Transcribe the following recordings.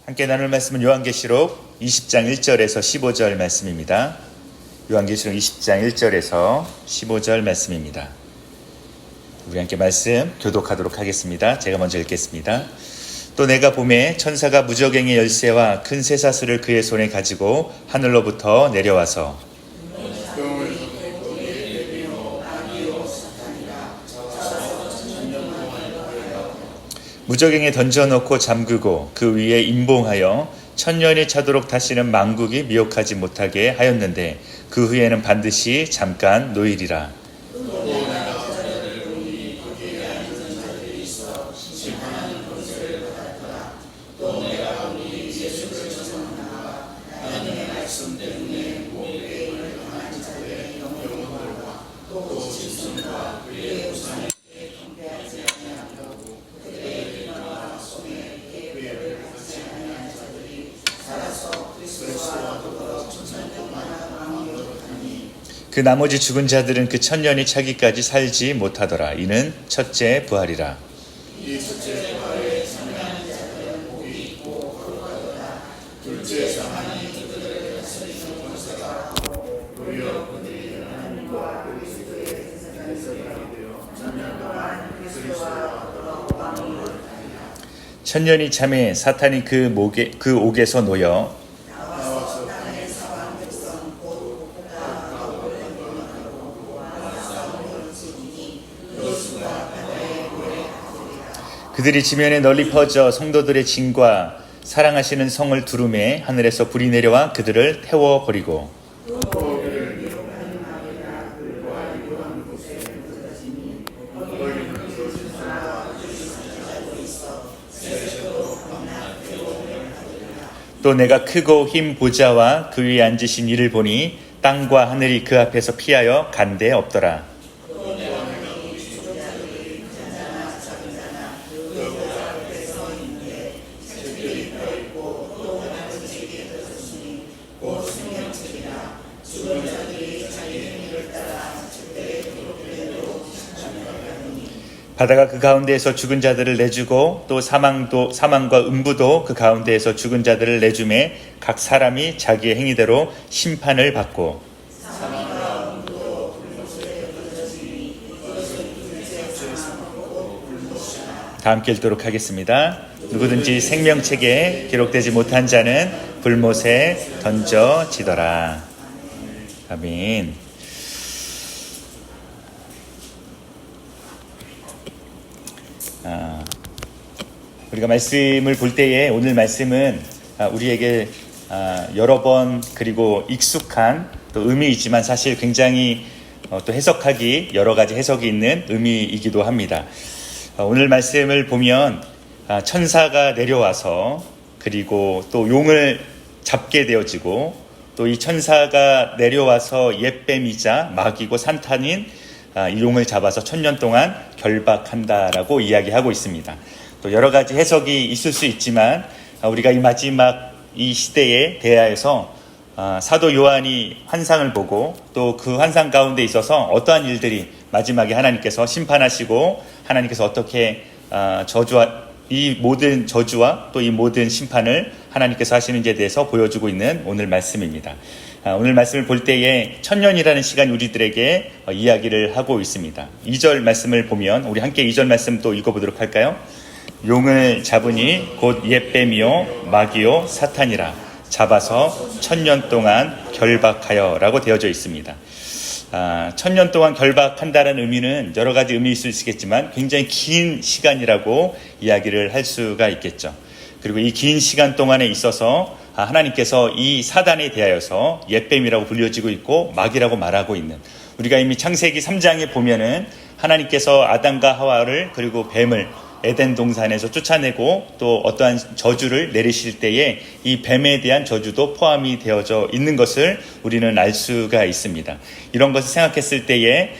함께 나눌 말씀은 요한계시록 20장 1절에서 15절 말씀입니다. 요한계시록 20장 1절에서 15절 말씀입니다. 우리 함께 말씀 교독하도록 하겠습니다. 제가 먼저 읽겠습니다. 또 내가 보매 천사가 무저갱의 열쇠와 큰 쇠사슬을 그의 손에 가지고 하늘로부터 내려와서 무저갱에 던져놓고 잠그고 그 위에 임봉하여 천년이 차도록 다시는 만국이 미혹하지 못하게 하였는데 그 후에는 반드시 잠깐 노일이라. 그 나머지 죽은 자들은 그 천년이 차기까지 살지 못하더라. 이는 첫째 부활이라. 이 첫째 부활에 참여하는 자들은 복이 있고 거룩하도다. 둘째에서 하나님 그들을 다스리는 권세가 하고 도리어 그들이 하나님과 그리스도의 생사에서 되어 천년 동안 그리스도와 더불어 왕으로 다니라. 천년이 참에 사탄이 그 옥에서 놓여 그들이 지면에 널리 퍼져 성도들의 진과 사랑하시는 성을 두루매 하늘에서 불이 내려와 그들을 태워버리고 또 내가 크고 흰 보좌와 그 위에 앉으신 이를 보니 땅과 하늘이 그 앞에서 피하여 간 데 없더라. 바다가 그 가운데에서 죽은 자들을 내주고 또 사망과 음부도 그 가운데에서 죽은 자들을 내주매 각 사람이 자기의 행위대로 심판을 받고 다 함께 읽도록 하겠습니다. 누구든지 생명책에 기록되지 못한 자는 불못에 던져지더라. 아멘. 우리가 말씀을 볼 때에 오늘 말씀은 우리에게 여러 번 그리고 익숙한 또 의미이지만 사실 굉장히 또 해석하기 여러 가지 해석이 있는 의미이기도 합니다. 오늘 말씀을 보면 천사가 내려와서 그리고 또 용을 잡게 되어지고 또 이 천사가 내려와서 옛뱀이자 마귀고 산탄인 이 용을 잡아서 천년 동안 결박한다라고 이야기하고 있습니다. 또 여러 가지 해석이 있을 수 있지만 우리가 이 마지막 이 시대에 대하여서 사도 요한이 환상을 보고 또 그 환상 가운데 있어서 어떠한 일들이 마지막에 하나님께서 심판하시고 하나님께서 어떻게 이 모든 저주와 또 이 모든 심판을 하나님께서 하시는지에 대해서 보여주고 있는 오늘 말씀입니다. 오늘 말씀을 볼 때에 천년이라는 시간이 우리들에게 이야기를 하고 있습니다. 2절 말씀을 보면 우리 함께 2절 말씀 또 읽어보도록 할까요? 용을 잡으니 곧 옛뱀이요 마귀요 사탄이라 잡아서 천년 동안 결박하여 라고 되어져 있습니다. 천년 동안 결박한다는 의미는 여러 가지 의미일 수 있겠지만 굉장히 긴 시간이라고 이야기를 할 수가 있겠죠. 그리고 이 긴 시간 동안에 있어서 하나님께서 이 사단에 대하여서 옛뱀이라고 불려지고 있고 마귀라고 말하고 있는, 우리가 이미 창세기 3장에 보면은 하나님께서 아담과 하와를 그리고 뱀을 에덴 동산에서 쫓아내고 또 어떠한 저주를 내리실 때에 이 뱀에 대한 저주도 포함이 되어져 있는 것을 우리는 알 수가 있습니다. 이런 것을 생각했을 때에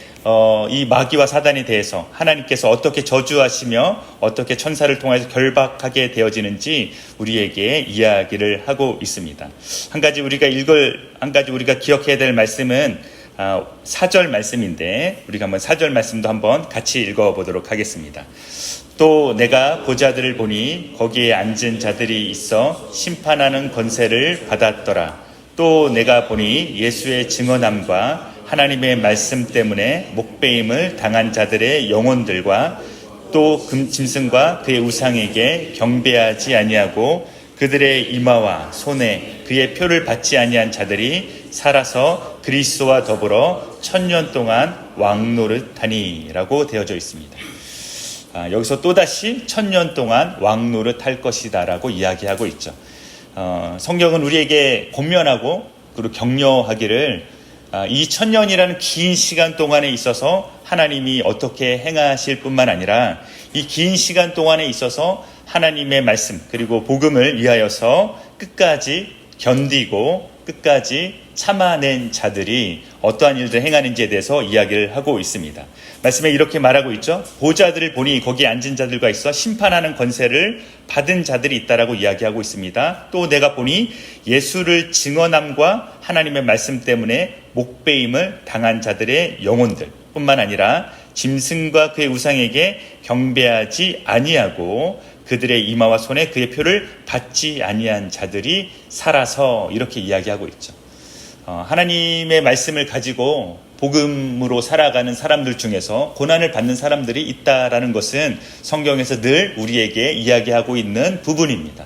이 마귀와 사단에 대해서 하나님께서 어떻게 저주하시며 어떻게 천사를 통해서 결박하게 되어지는지 우리에게 이야기를 하고 있습니다. 한 가지 우리가 기억해야 될 말씀은 4절 말씀인데 우리가 한번 4절 말씀도 한번 같이 읽어보도록 하겠습니다. 또 내가 보좌들을 보니 거기에 앉은 자들이 있어 심판하는 권세를 받았더라. 또 내가 보니 예수의 증언함과 하나님의 말씀 때문에 목배임을 당한 자들의 영혼들과 또 짐승과 그의 우상에게 경배하지 아니하고 그들의 이마와 손에 그의 표를 받지 아니한 자들이 살아서 그리스도와 더불어 1000년 동안 왕노릇하니 라고 되어져 있습니다. 여기서 또다시 1000년 동안 왕노릇할 것이다 라고 이야기하고 있죠. 성경은 우리에게 권면하고 그리고 격려하기를 이 1000년이라는 긴 시간 동안에 있어서 하나님이 어떻게 행하실 뿐만 아니라 이 긴 시간 동안에 있어서 하나님의 말씀 그리고 복음을 위하여서 끝까지 견디고 끝까지 참아낸 자들이 어떠한 일들을 행하는지에 대해서 이야기를 하고 있습니다. 말씀에 이렇게 말하고 있죠. 보좌들을 보니 거기에 앉은 자들과 있어 심판하는 권세를 받은 자들이 있다라고 이야기하고 있습니다. 또 내가 보니 예수를 증언함과 하나님의 말씀 때문에 목배임을 당한 자들의 영혼들 뿐만 아니라 짐승과 그의 우상에게 경배하지 아니하고 그들의 이마와 손에 그의 표를 받지 아니한 자들이 살아서 이렇게 이야기하고 있죠. 하나님의 말씀을 가지고 복음으로 살아가는 사람들 중에서 고난을 받는 사람들이 있다라는 것은 성경에서 늘 우리에게 이야기하고 있는 부분입니다.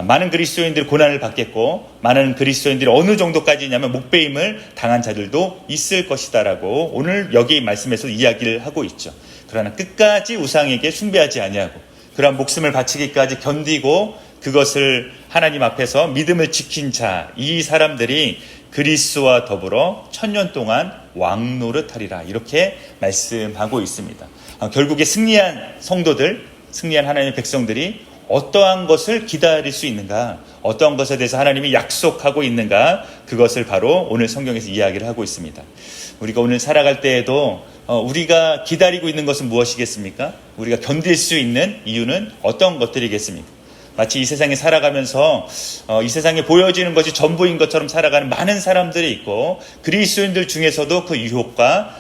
많은 그리스도인들이 고난을 받겠고 많은 그리스도인들이 어느 정도까지냐면 목배임을 당한 자들도 있을 것이다라고 오늘 여기 말씀에서 이야기를 하고 있죠. 그러나 끝까지 우상에게 숭배하지 아니하고 그러한 목숨을 바치기까지 견디고 그것을 하나님 앞에서 믿음을 지킨 자, 이 사람들이 그리스도와 더불어 1000년 동안 왕노릇하리라 이렇게 말씀하고 있습니다. 결국에 승리한 성도들, 승리한 하나님의 백성들이 어떠한 것을 기다릴 수 있는가, 어떠한 것에 대해서 하나님이 약속하고 있는가, 그것을 바로 오늘 성경에서 이야기를 하고 있습니다. 우리가 오늘 살아갈 때에도 우리가 기다리고 있는 것은 무엇이겠습니까? 우리가 견딜 수 있는 이유는 어떤 것들이겠습니까? 마치 이 세상에 살아가면서 이 세상에 보여지는 것이 전부인 것처럼 살아가는 많은 사람들이 있고 그리스도인들 중에서도 그 유혹과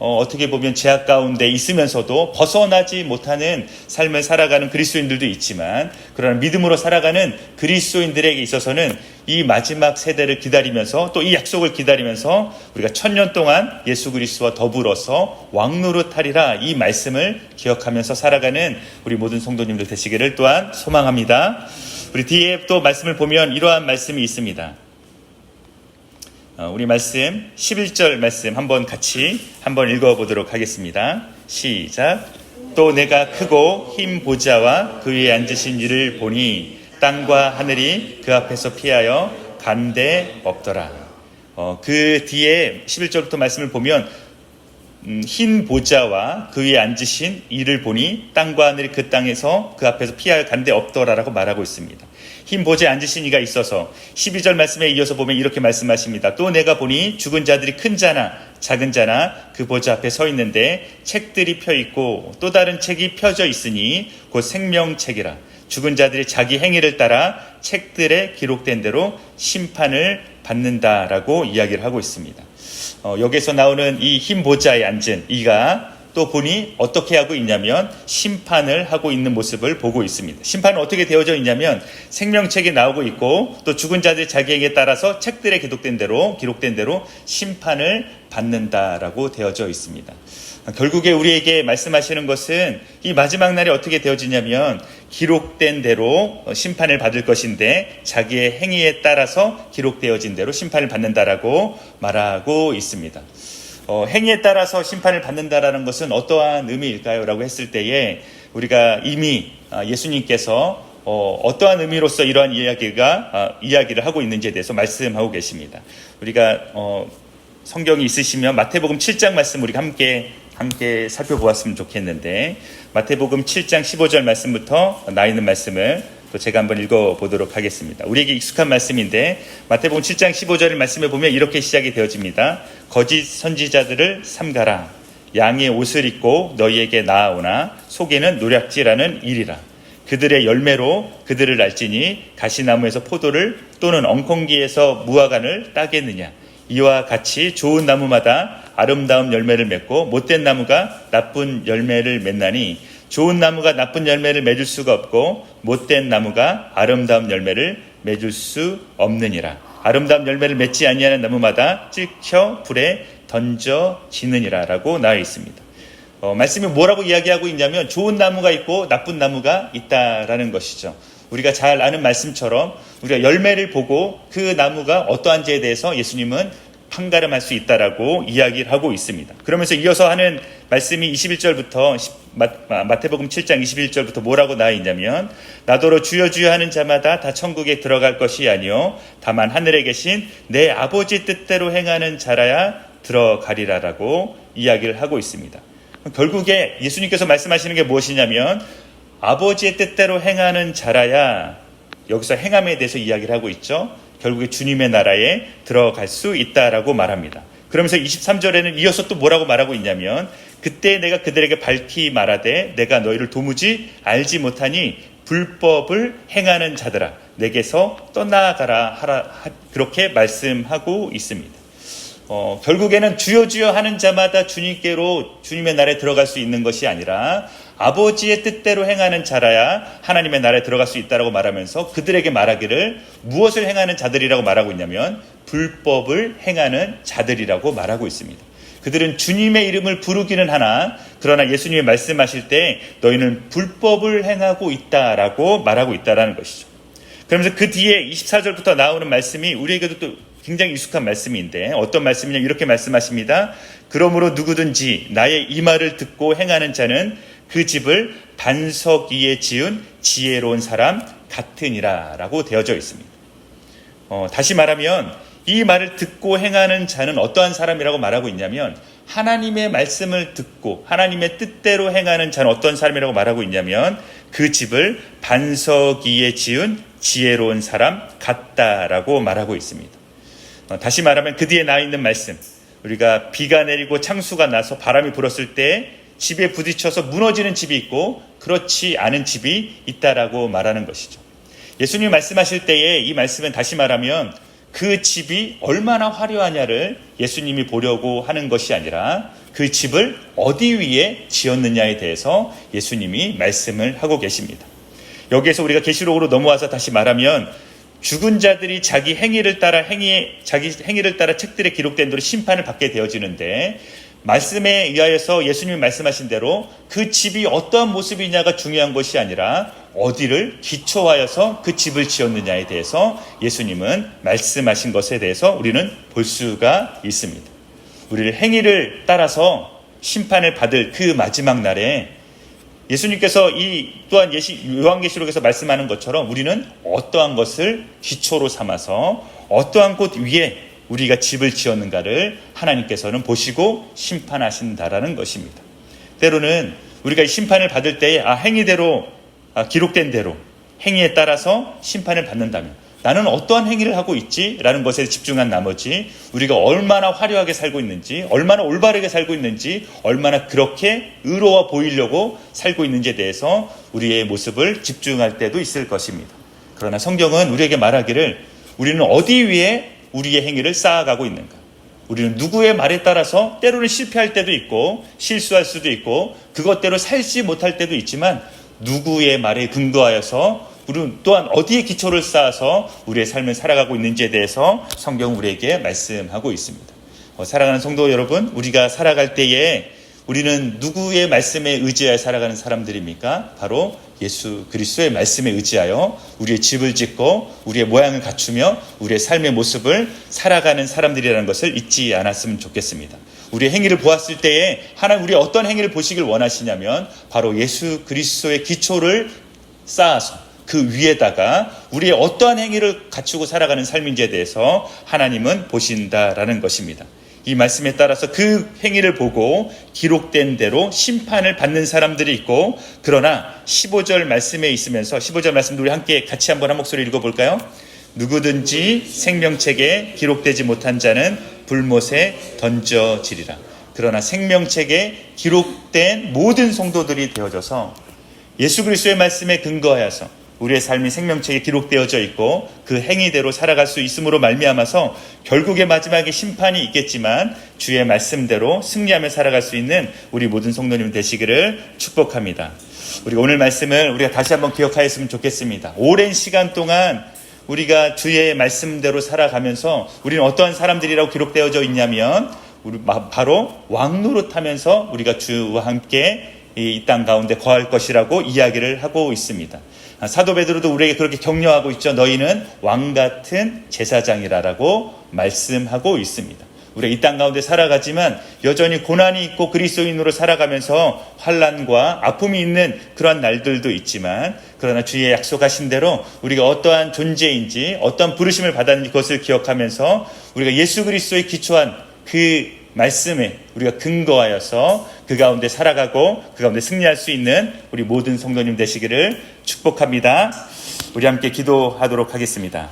어떻게 보면 제약 가운데 있으면서도 벗어나지 못하는 삶을 살아가는 그리스도인들도 있지만 그러나 믿음으로 살아가는 그리스도인들에게 있어서는 이 마지막 세대를 기다리면서 또 이 약속을 기다리면서 우리가 1000년 동안 예수 그리스도와 더불어서 왕노릇하리라 이 말씀을 기억하면서 살아가는 우리 모든 성도님들 되시기를 또한 소망합니다. 우리 뒤에 또 말씀을 보면 이러한 말씀이 있습니다. 우리 말씀 11절 말씀 한번 같이 읽어보도록 하겠습니다. 시작. 또 내가 크고 흰 보좌와 그 위에 앉으신 이를 보니 땅과 하늘이 그 앞에서 피하여 간데 없더라. 그 뒤에 11절부터 말씀을 보면 흰 보좌와 그 위에 앉으신 이를 보니 땅과 하늘이 그 땅에서 그 앞에서 피하여 간데 없더라라고 말하고 있습니다. 흰 보좌에 앉으신 이가 있어서 12절 말씀에 이어서 보면 이렇게 말씀하십니다. 또 내가 보니 죽은 자들이 큰 자나 작은 자나 그 보좌 앞에 서 있는데 책들이 펴 있고 또 다른 책이 펴져 있으니 곧 생명책이라. 죽은 자들이 자기 행위를 따라 책들에 기록된 대로 심판을 받는다라고 이야기를 하고 있습니다. 여기서 나오는 이 흰 보좌에 앉은 이가 또 보니 어떻게 하고 있냐면 심판을 하고 있는 모습을 보고 있습니다. 심판은 어떻게 되어져 있냐면 생명책에 나오고 있고 또 죽은 자들이 자기에게 따라서 책들에 기록된 대로 심판을 받는다라고 되어져 있습니다. 결국에 우리에게 말씀하시는 것은 이 마지막 날이 어떻게 되어지냐면 기록된 대로 심판을 받을 것인데 자기의 행위에 따라서 기록되어진 대로 심판을 받는다라고 말하고 있습니다. 행위에 따라서 심판을 받는다라는 것은 어떠한 의미일까요? 라고 했을 때에 우리가 이미 예수님께서 어떠한 의미로서 이러한 이야기를 하고 있는지에 대해서 말씀하고 계십니다. 우리가 성경이 있으시면 마태복음 7장 말씀 우리가 함께 살펴보았으면 좋겠는데 마태복음 7장 15절 말씀부터 나 있는 말씀을 또 제가 한번 읽어보도록 하겠습니다. 우리에게 익숙한 말씀인데 마태복음 7장 15절을 말씀해 보면 이렇게 시작이 되어집니다. 거짓 선지자들을 삼가라. 양의 옷을 입고 너희에게 나아오나 속에는 노략질하는 일이라. 그들의 열매로 그들을 알지니 가시나무에서 포도를 또는 엉겅기에서 무화과를 따겠느냐. 이와 같이 좋은 나무마다 아름다운 열매를 맺고 못된 나무가 나쁜 열매를 맺나니 좋은 나무가 나쁜 열매를 맺을 수가 없고 못된 나무가 아름다운 열매를 맺을 수 없느니라. 아름다운 열매를 맺지 아니하는 나무마다 찍혀 불에 던져지느니라 라고 나와 있습니다. 말씀이 뭐라고 이야기하고 있냐면 좋은 나무가 있고 나쁜 나무가 있다라는 것이죠. 우리가 잘 아는 말씀처럼 우리가 열매를 보고 그 나무가 어떠한지에 대해서 예수님은 판가름할 수 있다라고 이야기를 하고 있습니다. 그러면서 이어서 하는 말씀이 21절부터 마태복음 7장 21절부터 뭐라고 나와 있냐면 나더러 주여 주여 하는 자마다 다 천국에 들어갈 것이 아니요 다만 하늘에 계신 내 아버지 뜻대로 행하는 자라야 들어가리라라고 이야기를 하고 있습니다. 결국에 예수님께서 말씀하시는 게 무엇이냐면 아버지의 뜻대로 행하는 자라야, 여기서 행함에 대해서 이야기를 하고 있죠. 결국에 주님의 나라에 들어갈 수 있다라고 말합니다. 그러면서 23절에는 이어서 또 뭐라고 말하고 있냐면 그때 내가 그들에게 밝히 말하되 내가 너희를 도무지 알지 못하니 불법을 행하는 자들아 내게서 떠나가라 하라, 그렇게 말씀하고 있습니다. 결국에는 주여 주여 하는 자마다 주님께로 주님의 나라에 들어갈 수 있는 것이 아니라 아버지의 뜻대로 행하는 자라야 하나님의 나라에 들어갈 수 있다라고 말하면서 그들에게 말하기를 무엇을 행하는 자들이라고 말하고 있냐면 불법을 행하는 자들이라고 말하고 있습니다. 그들은 주님의 이름을 부르기는 하나 그러나 예수님이 말씀하실 때 너희는 불법을 행하고 있다라고 말하고 있다라는 것이죠. 그러면서 그 뒤에 24절부터 나오는 말씀이 우리에게도 또 굉장히 익숙한 말씀인데 어떤 말씀이냐 이렇게 말씀하십니다. 그러므로 누구든지 나의 이 말을 듣고 행하는 자는 그 집을 반석 위에 지은 지혜로운 사람 같으니라 라고 되어져 있습니다. 다시 말하면 이 말을 듣고 행하는 자는 어떠한 사람이라고 말하고 있냐면 하나님의 말씀을 듣고 하나님의 뜻대로 행하는 자는 어떤 사람이라고 말하고 있냐면 그 집을 반석 위에 지은 지혜로운 사람 같다라고 말하고 있습니다. 다시 말하면 그 뒤에 나와 있는 말씀, 우리가 비가 내리고 창수가 나서 바람이 불었을 때 집에 부딪혀서 무너지는 집이 있고 그렇지 않은 집이 있다라고 말하는 것이죠. 예수님이 말씀하실 때에 이 말씀은 다시 말하면 그 집이 얼마나 화려하냐를 예수님이 보려고 하는 것이 아니라 그 집을 어디 위에 지었느냐에 대해서 예수님이 말씀을 하고 계십니다. 여기에서 우리가 계시록으로 넘어와서 다시 말하면 죽은 자들이 자기 행위를 따라 책들에 기록된 대로 심판을 받게 되어지는데 말씀에 의하여서 예수님이 말씀하신 대로 그 집이 어떠한 모습이냐가 중요한 것이 아니라 어디를 기초하여서 그 집을 지었느냐에 대해서 예수님은 말씀하신 것에 대해서 우리는 볼 수가 있습니다. 우리를 행위를 따라서 심판을 받을 그 마지막 날에 예수님께서 이 또한 요한계시록에서 말씀하는 것처럼 우리는 어떠한 것을 기초로 삼아서 어떠한 곳 위에 우리가 집을 지었는가를 하나님께서는 보시고 심판하신다라는 것입니다. 때로는 우리가 심판을 받을 때에 행위대로 기록된 대로 행위에 따라서 심판을 받는다면 나는 어떠한 행위를 하고 있지? 라는 것에 집중한 나머지 우리가 얼마나 화려하게 살고 있는지 얼마나 올바르게 살고 있는지 얼마나 그렇게 의로워 보이려고 살고 있는지에 대해서 우리의 모습을 집중할 때도 있을 것입니다. 그러나 성경은 우리에게 말하기를 우리는 어디 위에 우리의 행위를 쌓아가고 있는가? 우리는 누구의 말에 따라서 때로는 실패할 때도 있고 실수할 수도 있고 그것대로 살지 못할 때도 있지만 누구의 말에 근거하여서 우리는 또한 어디에 기초를 쌓아서 우리의 삶을 살아가고 있는지에 대해서 성경은 우리에게 말씀하고 있습니다. 사랑하는 성도 여러분, 우리가 살아갈 때에 우리는 누구의 말씀에 의지하여 살아가는 사람들입니까? 바로 예수 그리스도의 말씀에 의지하여 우리의 집을 짓고 우리의 모양을 갖추며 우리의 삶의 모습을 살아가는 사람들이라는 것을 잊지 않았으면 좋겠습니다. 우리의 행위를 보았을 때에 하나님 우리의 어떤 행위를 보시길 원하시냐면 바로 예수 그리스도의 기초를 쌓아서 그 위에다가 우리의 어떠한 행위를 갖추고 살아가는 삶인지에 대해서 하나님은 보신다라는 것입니다. 이 말씀에 따라서 그 행위를 보고 기록된 대로 심판을 받는 사람들이 있고 그러나 15절 말씀에 있으면서 15절 말씀도 우리 함께 같이 한번 한 목소리 읽어볼까요? 누구든지 생명책에 기록되지 못한 자는 불못에 던져지리라. 그러나 생명책에 기록된 모든 성도들이 되어져서 예수 그리스도의 말씀에 근거하여서 우리의 삶이 생명책에 기록되어져 있고 그 행위대로 살아갈 수 있음으로 말미암아서 결국의 마지막에 심판이 있겠지만 주의 말씀대로 승리하며 살아갈 수 있는 우리 모든 성도님 되시기를 축복합니다. 우리가 오늘 말씀을 우리가 다시 한번 기억하였으면 좋겠습니다. 오랜 시간 동안 우리가 주의 말씀대로 살아가면서 우리는 어떠한 사람들이라고 기록되어져 있냐면 바로 왕노릇하면서 우리가 주와 함께 이 땅 가운데 거할 것이라고 이야기를 하고 있습니다. 사도 베드로도 우리에게 그렇게 격려하고 있죠. 너희는 왕같은 제사장이라고 말씀하고 있습니다. 우리가 이 땅 가운데 살아가지만 여전히 고난이 있고 그리스도인으로 살아가면서 환난과 아픔이 있는 그러한 날들도 있지만 그러나 주의 약속하신 대로 우리가 어떠한 존재인지 어떠한 부르심을 받았는지 그것을 기억하면서 우리가 예수 그리스도에 기초한 그 말씀에 우리가 근거하여서 그 가운데 살아가고 그 가운데 승리할 수 있는 우리 모든 성도님 되시기를 축복합니다. 우리 함께 기도하도록 하겠습니다.